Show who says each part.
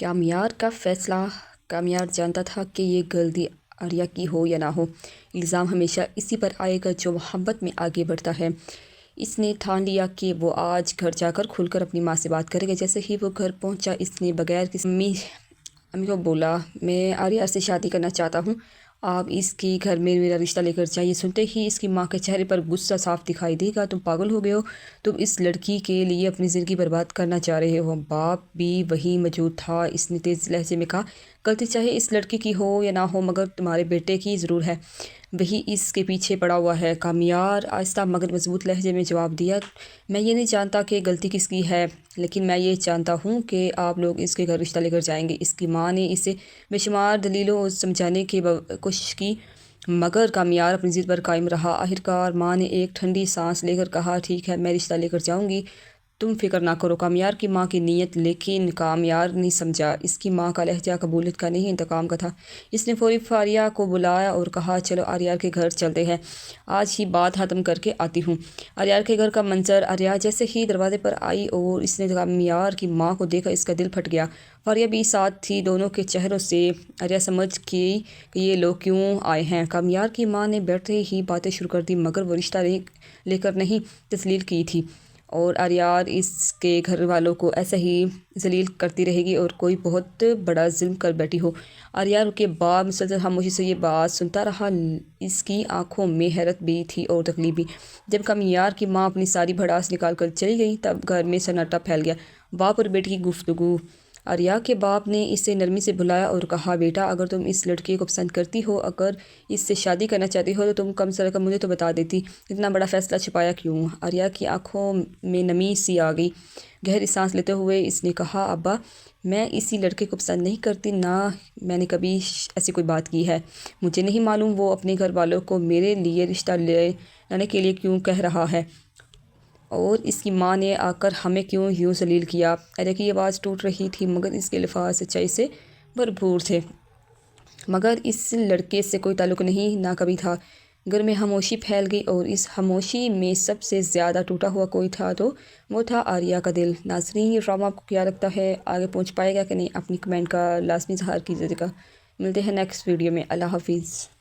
Speaker 1: कामयार का फैसला। कामयार जानता था कि ये गलती आर्या की हो या ना हो, इल्ज़ाम हमेशा इसी पर आएगा जो मोहब्बत में आगे बढ़ता है। इसने ठान लिया कि वो आज घर जाकर खुलकर अपनी माँ से बात करेगा। जैसे ही वो घर पहुंचा, इसने बगैर किसी अम्मी को बोला, मैं आर्या से शादी करना चाहता हूँ, आप इसके घर में मेरा रिश्ता लेकर जाइए। सुनते ही इसकी माँ के चेहरे पर गुस्सा साफ दिखाई देगा। तुम पागल हो गए हो, तुम इस लड़की के लिए अपनी ज़िंदगी बर्बाद करना चाह रहे हो। बाप भी वहीं मौजूद था। इसने तेज़ लहजे में कहा, गलती चाहे इस लड़की की हो या ना हो, मगर तुम्हारे बेटे की ज़रूर है, वही इसके पीछे पड़ा हुआ है। कामयार आहिस्ता मगर मजबूत लहजे में जवाब दिया, मैं ये नहीं जानता कि गलती किसकी है, लेकिन मैं ये जानता हूँ कि आप लोग इसके घर रिश्ता लेकर जाएंगे। इसकी माँ ने इसे बेशुमार दलीलों समझाने की कोशिश की, मगर कामयार अपनी ज़िद पर कायम रहा। आखिरकार माँ ने एक ठंडी सांस लेकर कहा, ठीक है, मैं रिश्ता लेकर जाऊँगी, तुम फिक्र ना करो। कामयार की माँ की नीयत, लेकिन कामयार नहीं समझा इसकी माँ का लहजा कबूलियत का नहीं, इंतकाम का था। इसने फौरी आर्या को बुलाया और कहा, चलो आर्या के घर चलते हैं, आज ही बात ख़त्म करके आती हूँ। आर्या के घर का मंजर, आर्या जैसे ही दरवाजे पर आई और इसने कामयार की माँ को देखा, इसका दिल फट गया। फारिया भी साथ थी। दोनों के चेहरों से आर्या समझ गई कि ये लोग क्यों आए हैं। कामयार की माँ ने बैठते ही बातें शुरू कर दी, मगर वो रिश्ता लेकर नहीं, तस्लील की थी, और आर्यार इसके घर वालों को ऐसा ही जलील करती रहेगी और कोई बहुत बड़ा जुल्म कर बैठी हो। आर्यार के बाद मुसलसल खामोशी से ये बात सुनता रहा। इसकी आंखों में हैरत भी थी और तकलीफ भी। जब कामयार की माँ अपनी सारी भड़ास निकाल कर चली गई, तब घर में सन्नाटा फैल गया। बाप और बेटी की गुफ्तगू। आर्या के बाप ने इसे नरमी से बुलाया और कहा, बेटा, अगर तुम इस लड़के को पसंद करती हो, अगर इससे शादी करना चाहती हो, तो तुम कम से कम मुझे तो बता देती, इतना बड़ा फैसला छिपाया क्यों? आर्या की आंखों में नमी सी आ गई। गहरी सांस लेते हुए इसने कहा, अब्बा, मैं इसी लड़के को पसंद नहीं करती, ना मैंने कभी ऐसी कोई बात की है। मुझे नहीं मालूम वो अपने घर वालों को मेरे लिए रिश्ता लाने के लिए क्यों कह रहा है, और इसकी माँ ने आकर हमें क्यों यूँ जलील किया। आर्या की आवाज़ टूट रही थी, मगर इसके अल्फाज सच्चाई से भरपूर थे। मगर इस लड़के से कोई ताल्लुक़ नहीं, ना कभी था। घर में खामोशी फैल गई, और इस खामोशी में सबसे ज़्यादा टूटा हुआ कोई था तो वो था आर्या का दिल। नाज़रीन, ये ड्रामा आपको क्या लगता है, आगे पहुँच पाएगा कि नहीं? अपनी कमेंट का लाजमी इज़हार कीजिएगा। मिलते हैं नेक्स्ट वीडियो में। अल्लाह हाफिज़।